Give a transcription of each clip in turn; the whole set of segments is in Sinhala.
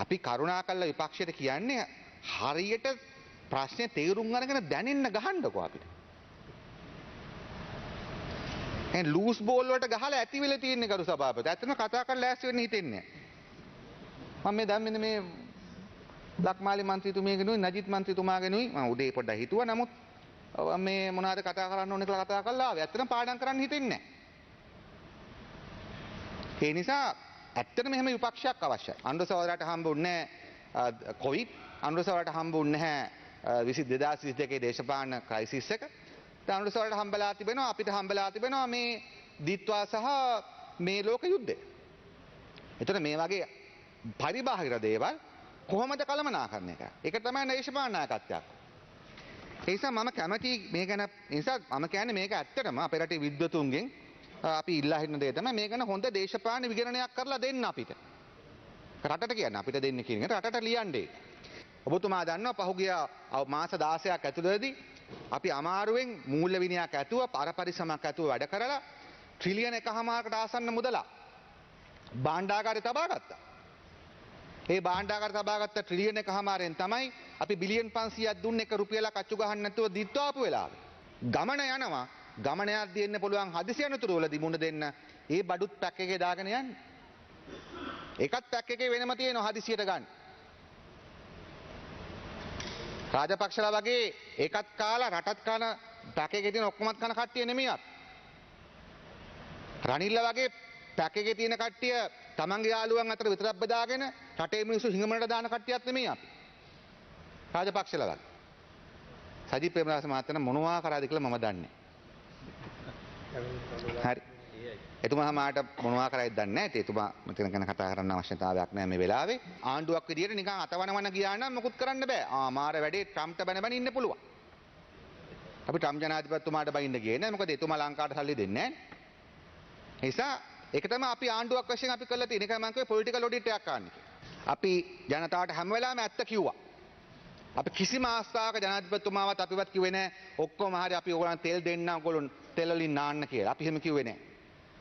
අපි කරුණාකරලා විපක්ෂයට කියන්නේ හරියට ප්‍රශ්නේ තේරුම් අරගෙන දැනෙන්න ගහන්නකෝ අපිට. එහෙන් ලූස් බෝල් වලට ගහලා ඇති වෙලා තියෙන්නේ කරු සභාපති. ඇත්තටම කතා කරලා ලෑස්ති වෙන්න හිතෙන්නේ නැහැ. මම මේ දැන් මෙන්න මේ ලක්මාලි මන්ත්‍රීතුමියගෙනුයි නජිත් මන්ත්‍රීතුමාගෙනුයි මම උදේ පොඩ්ඩක් හිතුවා. නමුත් මේ මොනවද කතා කරන්න ඕනේ කියලා කතා කරලා ආවේ. ඇත්තටම පාඩම් කරන්න හිතෙන්නේ නැහැ. ඒ නිසා ඇත්තටම මෙහෙම විපක්ෂයක් අවශ්‍යයි. අනුර සහෝදරට හම්බුන්නේ නැහැ කොවිඩ්. අනුර සහෝදරට හම්බුන්නේ නැහැ 2022 දේශපාලන ක්‍රයිසිස් එක. අනුර සහෝදරට හම්බලා තිබෙනවා අපිට හම්බලා තිබෙනවා මේ දීත්වා සහ මේ ලෝක යුද්ධය. එතකොට මේ වගේ පරිබාහිර දේවල් කොහොමද කළමනාකරණය කරන්නේ? ඒක තමයි දේශපාලන නායකත්වයක්. ඒ නිසා මම කැමති මේ ගැන නිසා මම කියන්නේ මේක ඇත්තටම අපේ රටේ විද්වතුන්ගෙන් අපි ඉල්ලා හිටන දේ තමයි මේක ගැන හොඳ දේශපාලන විගණනයක් කරලා දෙන්න අපිට. රටට කියන්න අපිට දෙන්න කියන එක රටට ලියන්නේ. ඔබතුමා දන්නවා පහුගිය මාස 16ක් ඇතුළතදී අපි අමාරුවෙන් මූල්‍ය විනයක් ඇතුව පරිසමක් ඇතුව වැඩ කරලා ට්‍රිලියන් 1.5කට ආසන්න මුදලක් භාණ්ඩාගාරේ තබා ගත්තා. ඒ භාණ්ඩාගාරේ තබාගත්ත ට්‍රිලියන් 1.5ෙන් තමයි අපි බිලියන් 500ක් දුන්නේ 1 රුපියලක් අච්චු ගහන්න නැතුව දිත්වාපු වෙලාවේ. ගමන යනවා ගමනයක් දෙන්න පුළුවන් හදිසි අනතුරු වලදී මුණ දෙන්න ඒ බඩුත් පැක් එකේ දාගෙන යන්නේ. ඒකත් පැක් එකේ වෙනම තියෙනවා හදිසියට ගන්න. රාජපක්ෂලා වගේ ඒකත් කාලා රටත් කන පැක් එකේ තියෙන ඔක්කොමත් කන කට්ටිය නෙමෙයි අපි. රනිල්ල වගේ පැක් එකේ තියෙන කට්ටිය තමන්ගේ යාළුවන් අතර විතරක් බෙදාගෙන රටේ මිනිස්සු හිඟමනට දාන කට්ටියක් නෙමෙයි අපි. රාජපක්ෂලා වගේ. සජිත් ප්‍රේමදාස මහත්තයා මොනවා කරාද කියලා මම දන්නේ නැහැ. හරි. එතුමා මාට මොනවා කරයිද දන්නේ නැහැ. එතුමා මෙතන ගැන කතා කරන්න අවශ්‍යතාවයක් නැහැ මේ වෙලාවේ. ආණ්ඩුවක් විදියට නිකන් අතවනවන ගියා නම් මොකුත් කරන්න බෑ. මාර වැඩේ ට්‍රම්ප්ට බැන බැන ඉන්න පුළුවන්. අපි ට්‍රම්ප් ජනාධිපතිතුමාට බයින්න ගියේ නැහැ. මොකද එතුමා ලංකාවට සල්ලි දෙන්නේ නැහැ. නිසා ඒක තමයි අපි ආණ්ඩුවක් වශයෙන් අපි කරලා තියෙන. ඒකයි මම කිව්වේ පොලිටිකල් ඔඩිට් එකක් ගන්න. අපි ජනතාවට හැම වෙලාවෙම ඇත්ත කිව්වා. අපි කිසිම ආස්ථාවක ජනාධිපතිතුමාවත් අපිවත් කිව්වේ නැහැ ඔක්කොම හරි අපි ඕගොල්ලන් තෙල් දෙන්න ඕගොල්ලන් තෙල් වලින් නාන්න කියලා. අපි එහෙම කිව්වේ නැහැ.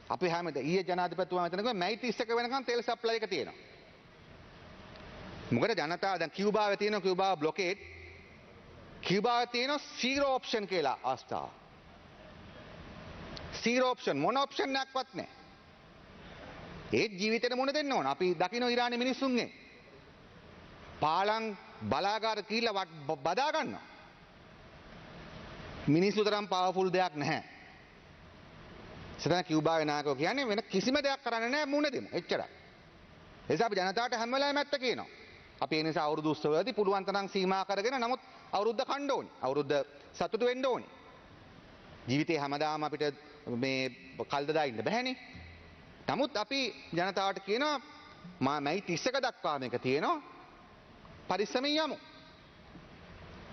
අපි හැමද ඊයේ ජනාධිපතිතුමා මෙතන කිව්වා මැයි 31 වෙනකන් තෙල් සප්ලයි එක තියෙනවා. මොකද ජනතාව දැන් කියුබාවේ තියෙනවා කියුබාව බ්ලොකේඩ්. කියුබාවේ තියෙනවා zero option කියලා ආස්ථාව. zero option මොන ඔප්ෂන් එකක්වත් නැහැ. ඒ ජීවිතේට මුණ දෙන්න ඕන. අපි දකින්න ඉරානයේ මිනිස්සුන්ගේ පාලම් බලාගාර කියලා බදා ගන්නවා. මිනිස්සු තරම් පවර්ෆුල් දෙයක් නැහැ. සදා කියුබාවේ නායකයෝ කියන්නේ වෙන කිසිම දෙයක් කරන්නේ නැහැ මුණ දෙමු. එච්චරයි. ඒ නිසා අපි ජනතාවට හැම වෙලාවෙම ඇත්ත කියනවා. අපි ඒ නිසා අවුරුදු උත්සවවලදී පුළුවන් තරම් සීමා කරගෙන නමුත් අවුරුද්ද කන්න ඕනේ. අවුරුද්ද සතුටු වෙන්න ඕනේ. ජීවිතේ හැමදාම අපිට මේ කල්දදා ඉන්න බෑනේ. නමුත් අපි ජනතාවට කියනවා මැයි 31 දක්වා මේක තියෙනවා. පරිස්සමින් යමු.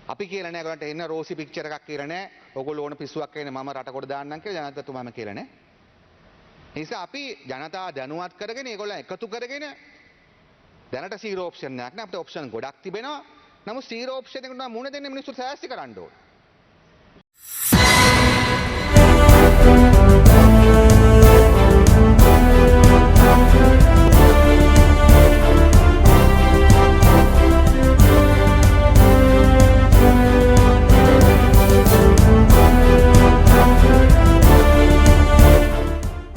අපි කියලා නෑ ඒගොල්ලන්ට එන්න රෝසි පික්චර් එකක් කියලා නෑ. ඕගොල්ලෝ ඕන පිස්සුවක් කියන්නේ මම රට කොට දාන්නම් කියලා ජනාධිපතිතුමාම කියලා නෑ. ඒ නිසා අපි ජනතාව දැනුවත් කරගෙන ඒගොල්ලන් එකතු කරගෙන දැනට zero option එකක් නෑ. අපිට option ගොඩක් තිබෙනවා. නමුත් zero option එකට මුණ දෙන්න මිනිස්සු සෑස්ති කරන්න ඕනේ.